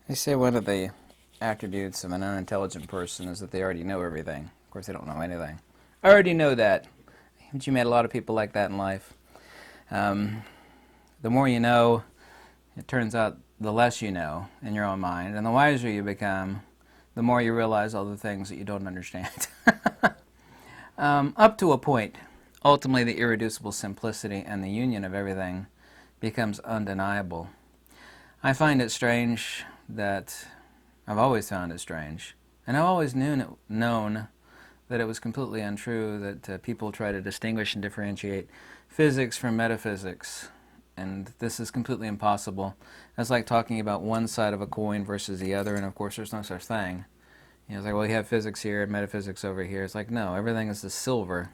They say one of the attributes of an unintelligent person is that they already know everything. Of course, they don't know anything. I already know that. But you met a lot of people like that in life. The more you know, it turns out the less you know in your own mind. And the wiser you become, the more you realize all the things that you don't understand. Up to a point, ultimately the irreducible simplicity and the union of everything becomes undeniable. I find it strange that I've always found it strange, and I've always known that it was completely untrue that people try to distinguish and differentiate physics from metaphysics, and this is completely impossible. That's like talking about one side of a coin versus the other, and of course there's no such thing. It's like, well, you have physics here and metaphysics over here. It's like, no, everything is the silver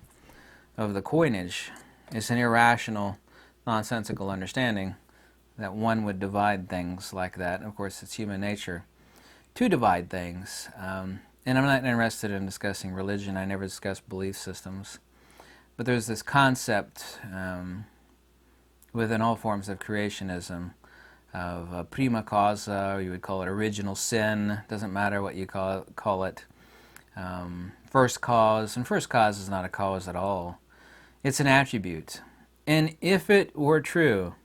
of the coinage. It's an irrational, nonsensical understanding that one would divide things like that. Of course, it's human nature to divide things. And I'm not interested in discussing religion. I never discuss belief systems. But there's this concept within all forms of creationism of prima causa, or you would call it original sin. Doesn't matter what you call it. First cause, and first cause is not a cause at all. It's an attribute. And if it were true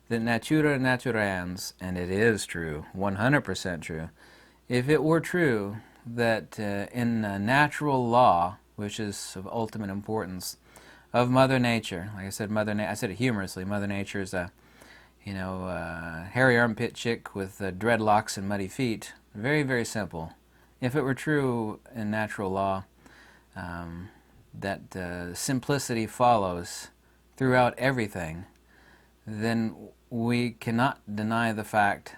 that natura naturans, and it is true, 100% true, if it were true that in natural law, which is of ultimate importance, of Mother Nature, like I said, I said it humorously, Mother Nature is a, hairy armpit chick with dreadlocks and muddy feet. Very, very simple. If it were true in natural law that simplicity follows throughout everything, then we cannot deny the fact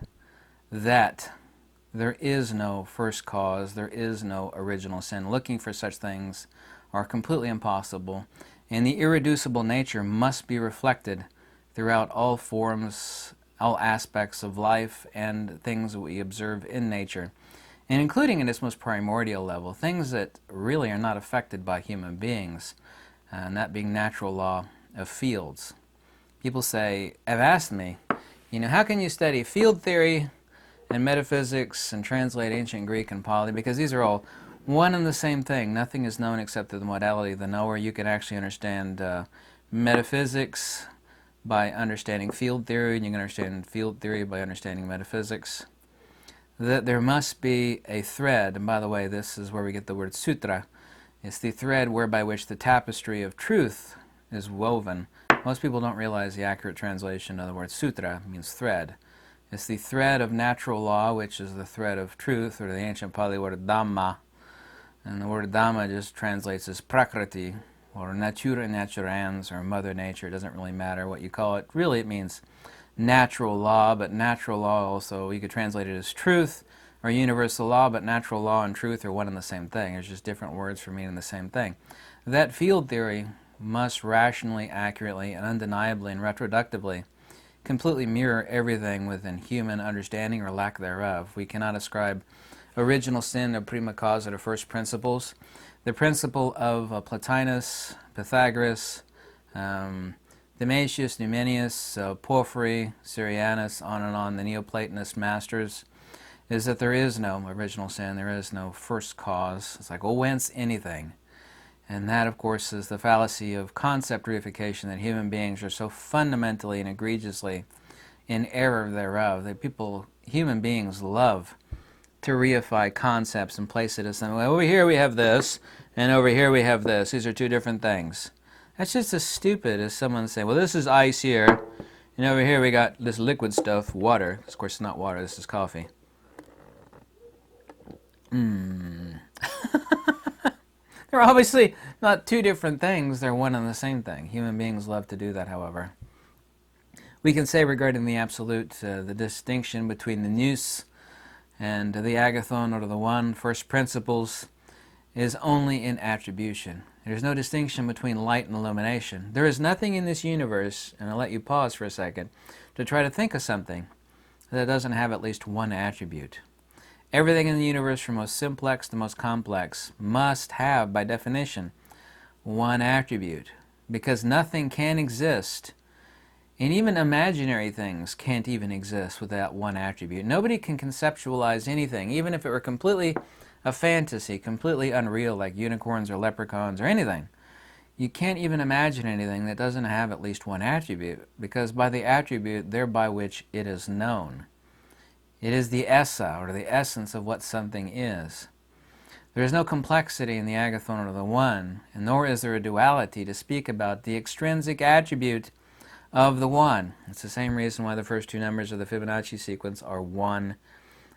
that there is no first cause, there is no original sin. Looking for such things are completely impossible, and the irreducible nature must be reflected throughout all forms, all aspects of life and things that we observe in nature, and including in its most primordial level, things that really are not affected by human beings, and that being natural law of fields. People have asked me, how can you study field theory and metaphysics and translate ancient Greek and Pali? Because these are all one and the same thing. Nothing is known except through the modality of the knower. You can actually understand metaphysics by understanding field theory, and you can understand field theory by understanding metaphysics. That there must be a thread, and by the way, this is where we get the word sutra. It's the thread whereby which the tapestry of truth is woven. Most people don't realize the accurate translation of the word sutra means thread. It's the thread of natural law, which is the thread of truth, or the ancient Pali word dhamma. And the word dhamma just translates as prakriti, or natura naturans, or mother nature. It doesn't really matter what you call it. Really, it means natural law, but natural law also, you could translate it as truth, or universal law, but natural law and truth are one and the same thing. There's just different words for meaning the same thing. That field theory must rationally, accurately, and undeniably and retroductively completely mirror everything within human understanding or lack thereof. We cannot ascribe original sin of prima causa to first principles. The principle of Plotinus, Pythagoras, Demasius, Numenius, Porphyry, Syrianus, on and on, the Neoplatonist masters, is that there is no original sin, there is no first cause. It's like, well, whence anything? And that, of course, is the fallacy of concept reification, that human beings are so fundamentally and egregiously in error thereof, that human beings love to reify concepts and place it as something. Well, over here we have this, and over here we have this. These are two different things. That's just as stupid as someone saying, well, this is ice here, and over here we got this liquid stuff, water. Of course, it's not water, this is coffee. They're obviously not two different things, they're one and the same thing. Human beings love to do that, however. We can say regarding the absolute, the distinction between the nous and the agathon, or the one, first principles, is only in attribution. There's no distinction between light and illumination. There is nothing in this universe, and I'll let you pause for a second, to try to think of something that doesn't have at least one attribute. Everything in the universe, from most simplex to most complex, must have, by definition, one attribute, because nothing can exist And even imaginary things can't even exist without one attribute. Nobody can conceptualize anything, even if it were completely a fantasy, completely unreal, like unicorns or leprechauns or anything. You can't even imagine anything that doesn't have at least one attribute, because by the attribute thereby which it is known. It is the essa, or the essence of what something is. There is no complexity in the agathon or the one, and nor is there a duality to speak about the extrinsic attribute of the one. It's the same reason why the first two numbers of the Fibonacci sequence are 1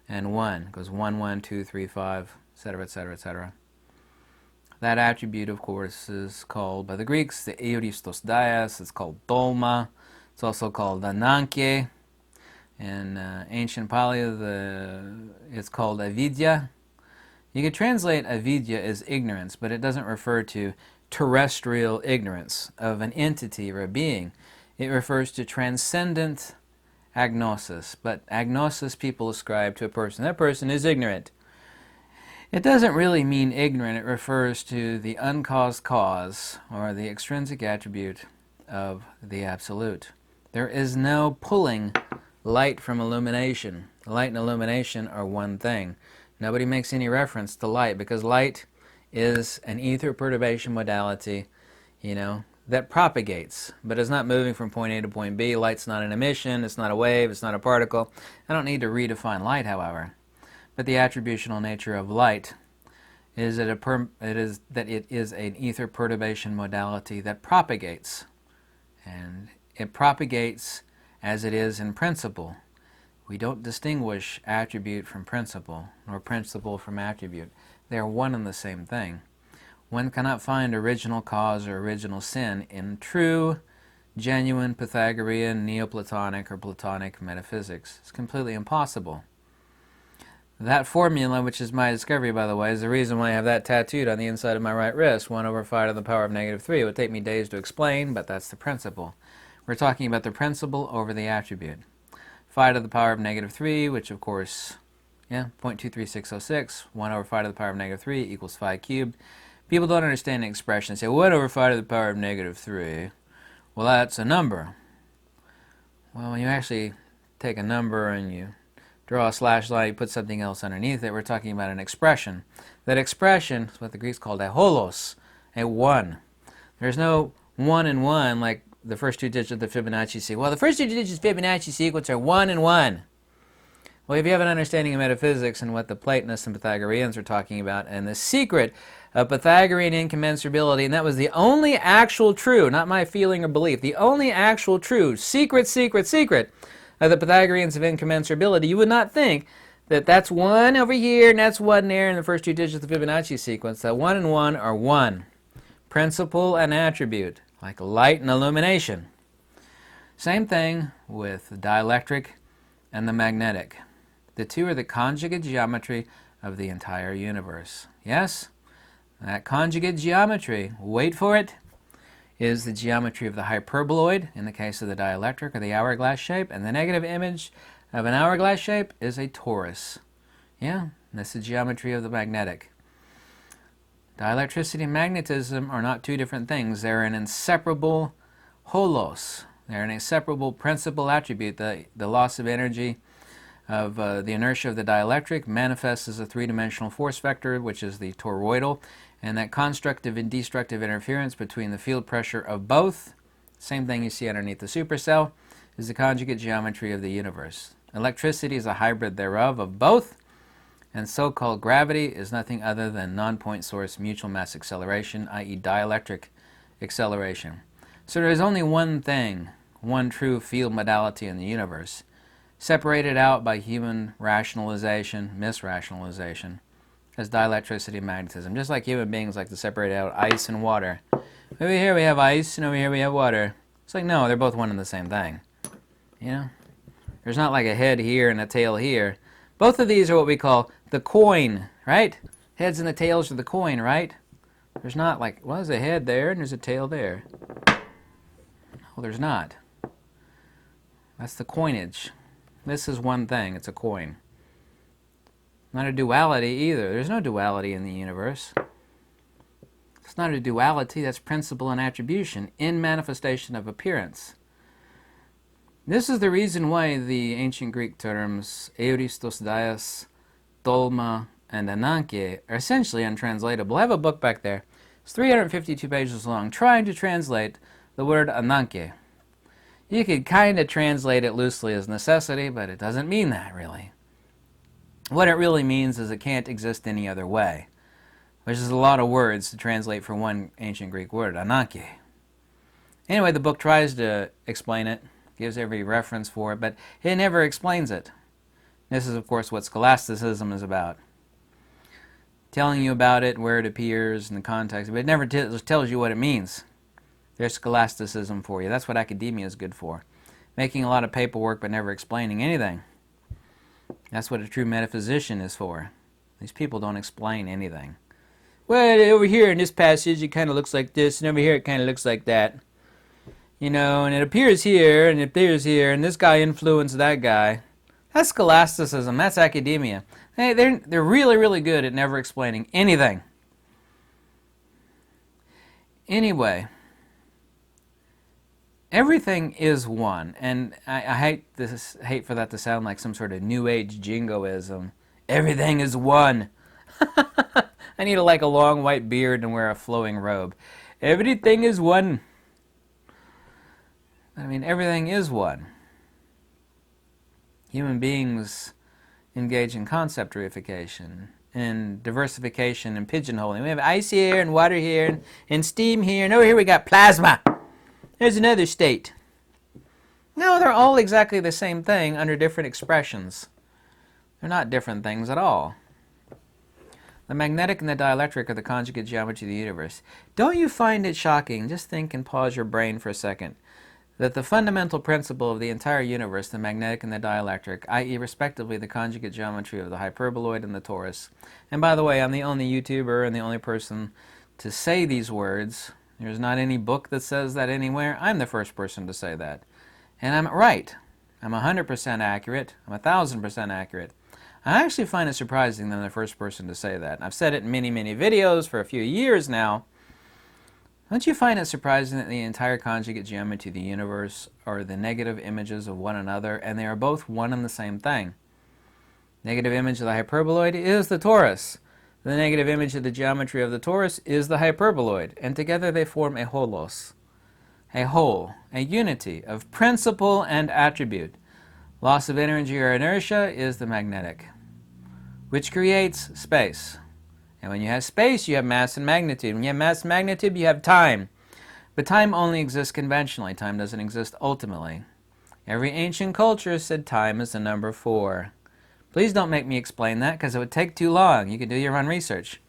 and 1. It goes 1, 1, 2, 3, 5, etc., etc., etc. That attribute, of course, is called by the Greeks the euristos dias. It's called dolma. It's also called ananke. In ancient Pali, it's called avidya. You could translate avidya as ignorance, but it doesn't refer to terrestrial ignorance of an entity or a being. It refers to transcendent agnosis, but agnosis people ascribe to a person. That person is ignorant. It doesn't really mean ignorant. It refers to the uncaused cause, or the extrinsic attribute of the absolute. There is no pulling light from illumination. Light and illumination are one thing. Nobody makes any reference to light, because light is an ether perturbation modality, that propagates, but is not moving from point A to point B. Light's not an emission, it's not a wave, it's not a particle. I don't need to redefine light, however. But the attributional nature of light is that it is an ether perturbation modality that propagates. And it propagates as it is in principle. We don't distinguish attribute from principle, nor principle from attribute. They are one and the same thing. One cannot find original cause or original sin in true, genuine Pythagorean, Neoplatonic, or Platonic metaphysics. It's completely impossible. That formula, which is my discovery, by the way, is the reason why I have that tattooed on the inside of my right wrist, 1 over 5 to the power of negative 3. It would take me days to explain, but that's the principle. We're talking about the principle over the attribute. 5 to the power of negative 3, which of course, 0.23606, 1 over 5 to the power of negative 3 equals 5 cubed. People don't understand the expression. They say 1 over 5 to the power of negative 3. Well, that's a number. Well, when you actually take a number and you draw a slash line, you put something else underneath it, we're talking about an expression. That expression is what the Greeks called a holos, a 1. There's no 1 and 1 like the first two digits of the Fibonacci sequence. Well, the first two digits of the Fibonacci sequence are 1 and 1. Well, if you have an understanding of metaphysics and what the Platonists and Pythagoreans are talking about, and the secret of Pythagorean incommensurability, and that was the only actual true, not my feeling or belief, the only actual true, secret of the Pythagoreans of incommensurability, you would not think that that's 1 over here and that's 1 there in the first two digits of the Fibonacci sequence. That 1 and 1 are 1. Principle and attribute, like light and illumination. Same thing with the dielectric and the magnetic. The two are the conjugate geometry of the entire universe. Yes? That conjugate geometry, wait for it, is the geometry of the hyperboloid in the case of the dielectric, or the hourglass shape, and the negative image of an hourglass shape is a torus. Yeah, that's the geometry of the magnetic. Dielectricity and magnetism are not two different things. They're an inseparable holos. They're an inseparable principal attribute. The loss of energy of the inertia of the dielectric manifests as a three-dimensional force vector, which is the toroidal, and that constructive and destructive interference between the field pressure of both, same thing you see underneath the supercell, is the conjugate geometry of the universe. Electricity is a hybrid thereof of both, and so-called gravity is nothing other than non-point source mutual mass acceleration, i.e. dielectric acceleration. So there is only one thing, one true field modality in the universe, separated out by human rationalization, misrationalization, as dielectricity and magnetism. Just like human beings like to separate out ice and water. Over here we have ice, and over here we have water. It's like, no, they're both one and the same thing. There's not like a head here and a tail here. Both of these are what we call the coin, right? Heads and the tails are the coin, right? There's not like, well, there's a head there and there's a tail there. Well, there's not. That's the coinage. This is one thing. It's a coin. Not a duality either. There's no duality in the universe. It's not a duality. That's principle and attribution in manifestation of appearance. This is the reason why the ancient Greek terms euristos dias, tolma, and ananke are essentially untranslatable. I have a book back there. It's 352 pages long, trying to translate the word ananke. You could kind of translate it loosely as necessity, but it doesn't mean that, really. What it really means is it can't exist any other way, which is a lot of words to translate for one ancient Greek word, ananke. Anyway, the book tries to explain it, gives every reference for it, but it never explains it. This is, of course, what scholasticism is about. Telling you about it, where it appears, and the context, but it never tells you what it means. There's scholasticism for you. That's what academia is good for. Making a lot of paperwork but never explaining anything. That's what a true metaphysician is for. These people don't explain anything. Well, over here in this passage it kind of looks like this, and over here it kind of looks like that. You know, and it appears here, and it appears here, and this guy influenced that guy. That's scholasticism. That's academia. They're really, really good at never explaining anything. Anyway, everything is one, and I hate for that to sound like some sort of New Age jingoism. Everything is one. I need a long white beard and wear a flowing robe. Everything is one. I mean, everything is one. Human beings engage in concept reification, and diversification and pigeonholing. We have ice here and water here and steam here, and over here we got plasma. There's another state. No, they're all exactly the same thing under different expressions. They're not different things at all. The magnetic and the dielectric are the conjugate geometry of the universe. Don't you find it shocking? Just think and pause your brain for a second. That the fundamental principle of the entire universe, the magnetic and the dielectric, i.e. respectively the conjugate geometry of the hyperboloid and the torus. And by the way, I'm the only YouTuber and the only person to say these words. There's not any book that says that anywhere. I'm the first person to say that. And I'm right. I'm 100% accurate. I'm 1,000% accurate. I actually find it surprising that I'm the first person to say that. I've said it in many, many videos for a few years now. Don't you find it surprising that the entire conjugate geometry of the universe are the negative images of one another, and they are both one and the same thing? Negative image of the hyperboloid is the torus. The negative image of the geometry of the torus is the hyperboloid, and together they form a holos, a whole, a unity of principle and attribute. Loss of energy or inertia is the magnetic, which creates space. And when you have space, you have mass and magnitude. When you have mass and magnitude, you have time. But time only exists conventionally. Time doesn't exist ultimately. Every ancient culture said time is the number 4. Please don't make me explain that, because it would take too long. You could do your own research.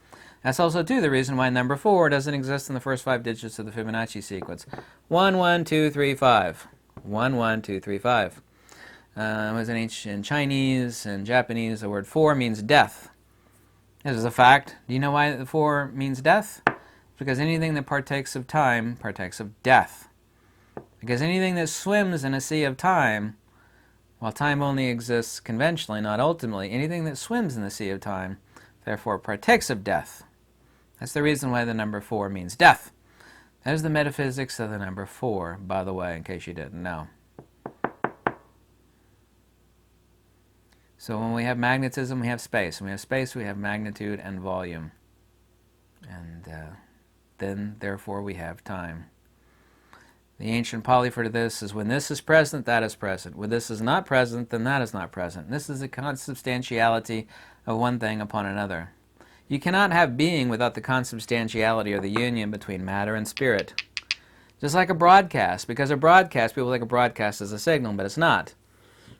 That's also, too, the reason why number 4 doesn't exist in the first 5 digits of the Fibonacci sequence. 1, 1, 2, 3, 5. 1, 1, 2, 3, 5. It was in ancient Chinese and Japanese. The word 4 means death. This is a fact. Do you know why the 4 means death? Because anything that partakes of time partakes of death. Because anything that swims in a sea of time, while time only exists conventionally, not ultimately, anything that swims in the sea of time, therefore partakes of death. That's the reason why the number 4 means death. That is the metaphysics of the number 4, by the way, in case you didn't know. So when we have magnetism, we have space. When we have space, we have magnitude and volume. And then, therefore, we have time. The ancient Pali for this is when this is present, that is present. When this is not present, then that is not present. And this is the consubstantiality of one thing upon another. You cannot have being without the consubstantiality or the union between matter and spirit. Just like a broadcast. Because a broadcast, people think a broadcast is a signal, but it's not.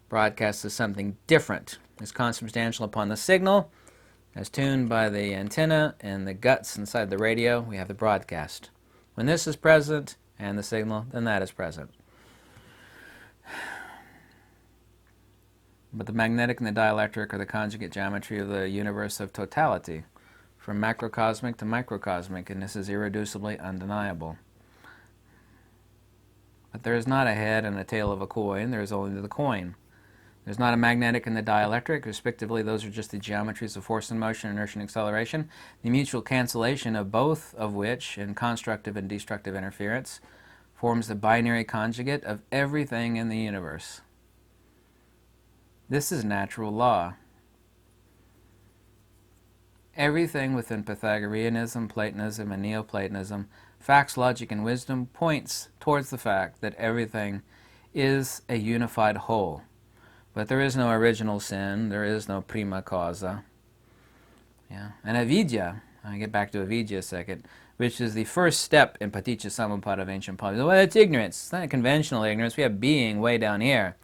Broadcast is something different. It's consubstantial upon the signal, as tuned by the antenna and the guts inside the radio. We have the broadcast. When this is present and the signal, then that is present. But the magnetic and the dielectric are the conjugate geometry of the universe of totality, from macrocosmic to microcosmic, and this is irreducibly undeniable. But there is not a head and a tail of a coin, there is only the coin. There's not a magnetic and the dielectric. Respectively, those are just the geometries of force and motion, inertia and acceleration, the mutual cancellation of both of which, in constructive and destructive interference, forms the binary conjugate of everything in the universe. This is natural law. Everything within Pythagoreanism, Platonism, and Neoplatonism, facts, logic, and wisdom points towards the fact that everything is a unified whole. But there is no original sin, there is no prima causa. Yeah. And avidya, I'll get back to avidya a second, which is the first step in paticca samuppada of ancient polytheism. Well, it's ignorance. It's not a conventional ignorance. We have being way down here.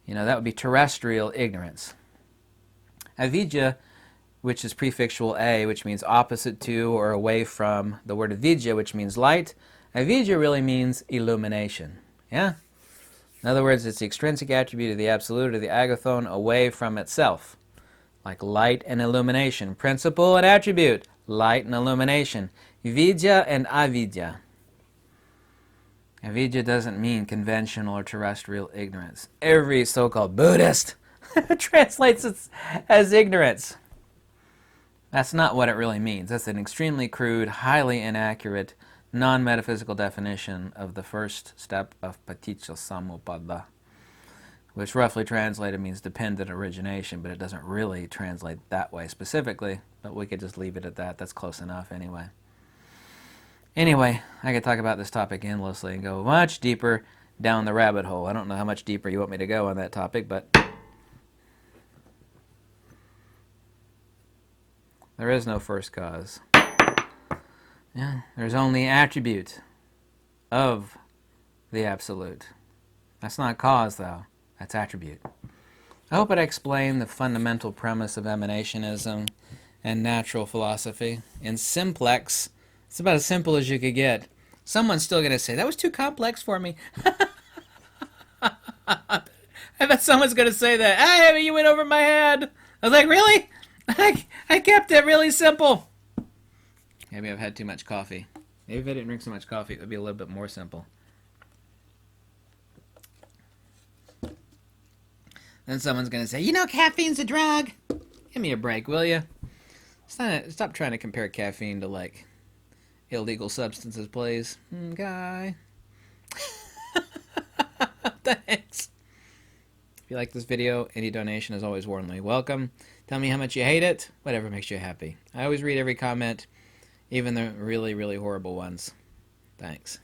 That would be terrestrial ignorance. Avidya, which is prefixual a, which means opposite to or away from the word avidya, which means light. Avidya really means illumination. Yeah? In other words, it's the extrinsic attribute of the absolute or the agathon away from itself. Like light and illumination. Principle and attribute. Light and illumination. Vidya and avidya. Avidya doesn't mean conventional or terrestrial ignorance. Every so-called Buddhist translates it as ignorance. That's not what it really means. That's an extremely crude, highly inaccurate, non-metaphysical definition of the first step of paticca samuppada, which roughly translated means dependent origination, but it doesn't really translate that way specifically, but we could just leave it at that. That's close enough anyway. Anyway, I could talk about this topic endlessly and go much deeper down the rabbit hole. I don't know how much deeper you want me to go on that topic, but there is no first cause. Yeah, there's only attribute of the absolute. That's not cause, though. That's attribute. I hope I explained the fundamental premise of emanationism and natural philosophy in simplex. It's about as simple as you could get. Someone's still going to say, that was too complex for me. I bet someone's going to say that. Hey, you went over my head. I was like, really? I kept it really simple. Maybe I've had too much coffee. Maybe if I didn't drink so much coffee, it would be a little bit more simple. Then someone's going to say, caffeine's a drug. Give me a break, will you? Stop trying to compare caffeine to, illegal substances, please. Guy. Thanks. If you like this video, any donation is always warmly welcome. Tell me how much you hate it. Whatever makes you happy. I always read every comment, even the really, really horrible ones. Thanks.